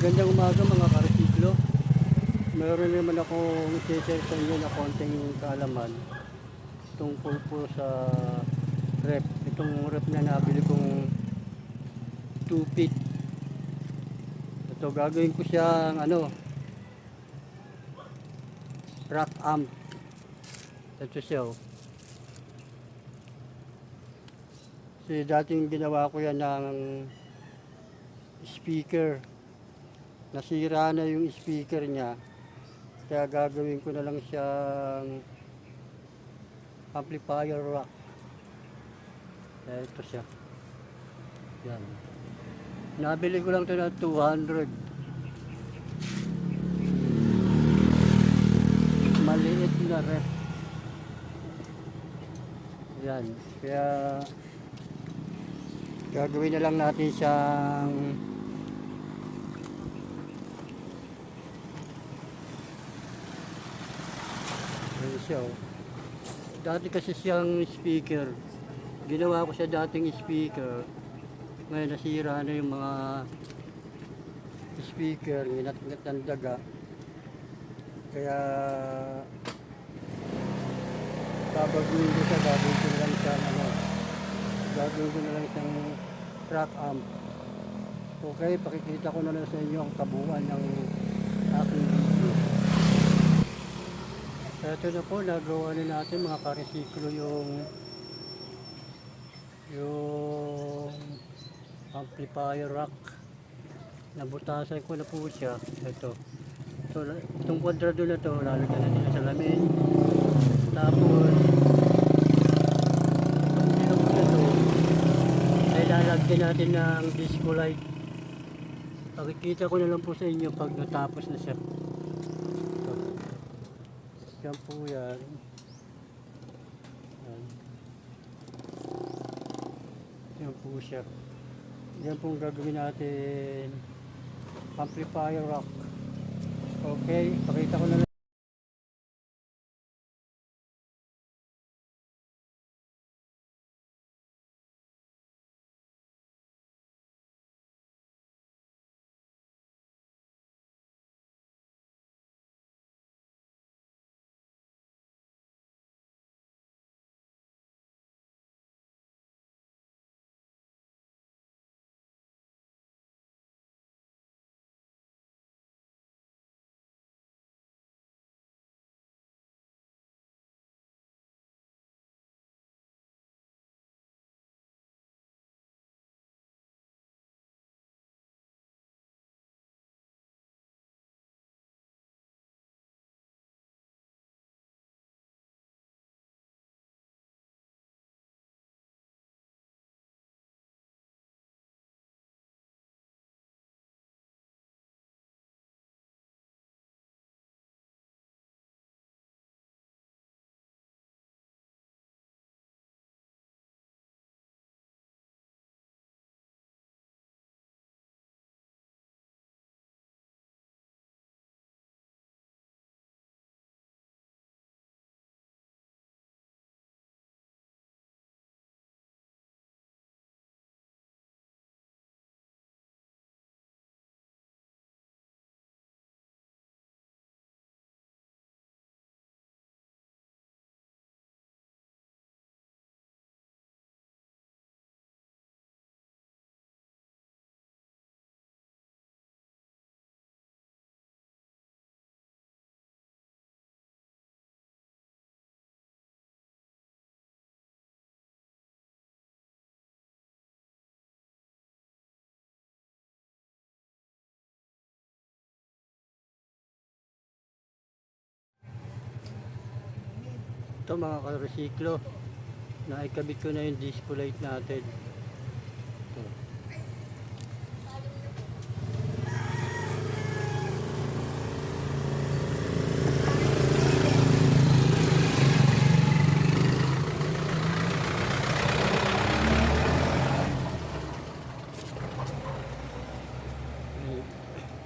Magandang umaga mga karesiklo. Meron naman akong i-share sa inyo na konting kaalaman tungkol po sa rep. Itong rep na nabili kong 2 feet. Ito gagawin ko siyang rack amp. Ito siya oh. Kasi dating ginawa ko yan ng speaker. Nasira na yung speaker niya. Kaya gagawin ko na lang siyang amplifier rack. Ito siya. Yan. Nabili ko lang ito na 200. Maliit na ref. Yan. Kaya gagawin na lang natin siyang siya oh. Dati kasi siyang speaker. Ginawa ko siya dating speaker. Ngayon nasira na yung mga speaker, nginat-ngat ng daga. Kaya babaguhin ko siya, gagawin ko na lang siyang rack amp. Okay, pakikita ko na lang sa inyo ang kabuuan ng aking video. Ito na po, nagawa na natin mga karesiklo yung amplifier rack. Nabutasan ko na po siya. Itong kwadrado na to, lalagyan natin sa salamin. Tapos itong bilog na to ay lalagyan natin ng disco light. Pakikita ko na lang po sa inyo pag natapos na siya. Yan po yan. Yan po siya. Yan po gagawin natin amplifier rack. Okay, pakita ko na lang. Ito mga karesiklo, naikabit ko na yung disco light natin. Ito.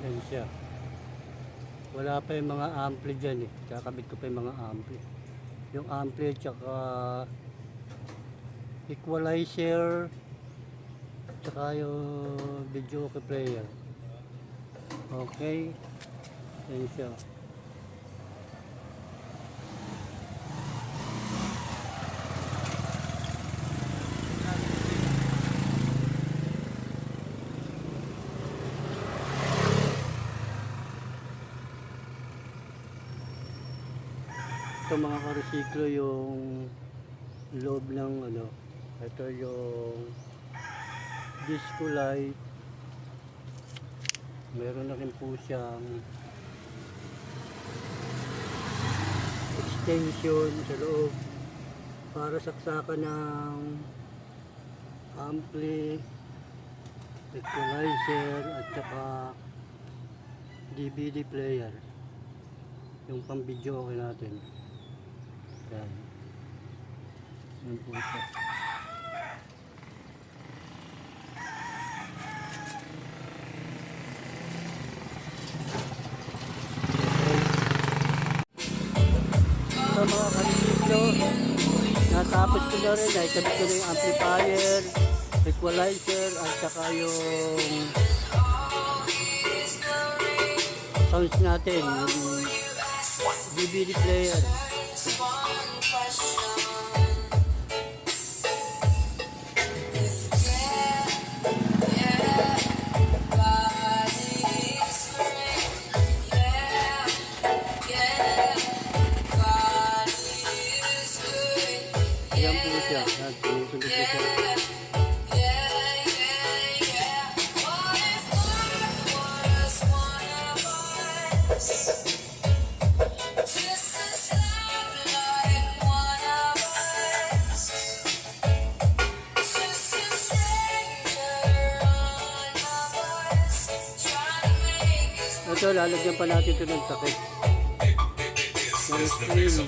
Yan siya. Wala pa yung mga ampli dyan eh. Kakabit ko pa yung mga ampli. Yung ampli tsaka equalizer tsaka yung video player. Okay. Yan siya. Ito mga karesiklo yung loob ng ano. Ito yung disco light. Meron na rin po siyang extension sa loob para saksakan ng ampli, equalizer at saka DVD player. Yung pang video okay natin. Yan. Yan po siya. So mga kanisiplo, natapos ko na rin, ay kabit ko na yung amplifier, equalizer, at saka yung sounds natin, yung DVD player. Ayan po siya. Ayan, tumutuloy po siya. Ito, lalagyan pa natin ito ng takip. Ng screen.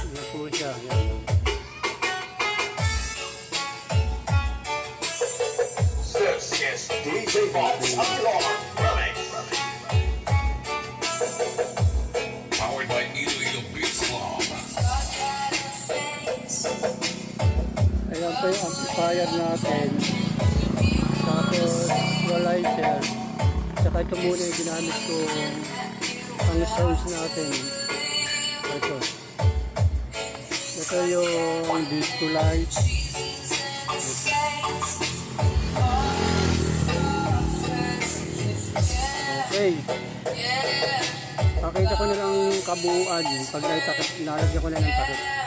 Ayan po siya. Ayan. This is DJ Bob's Alarm Remix. Powered by Iloilo Beats Club. Ayan po yung amplifier natin. Tapos equalizer. Saka ito muna yung ginamit ko ang sounds natin. Ito. Ito yung disco light. Okay. Pakita ko na lang kabuuan pag nalagyan ko na ng takip.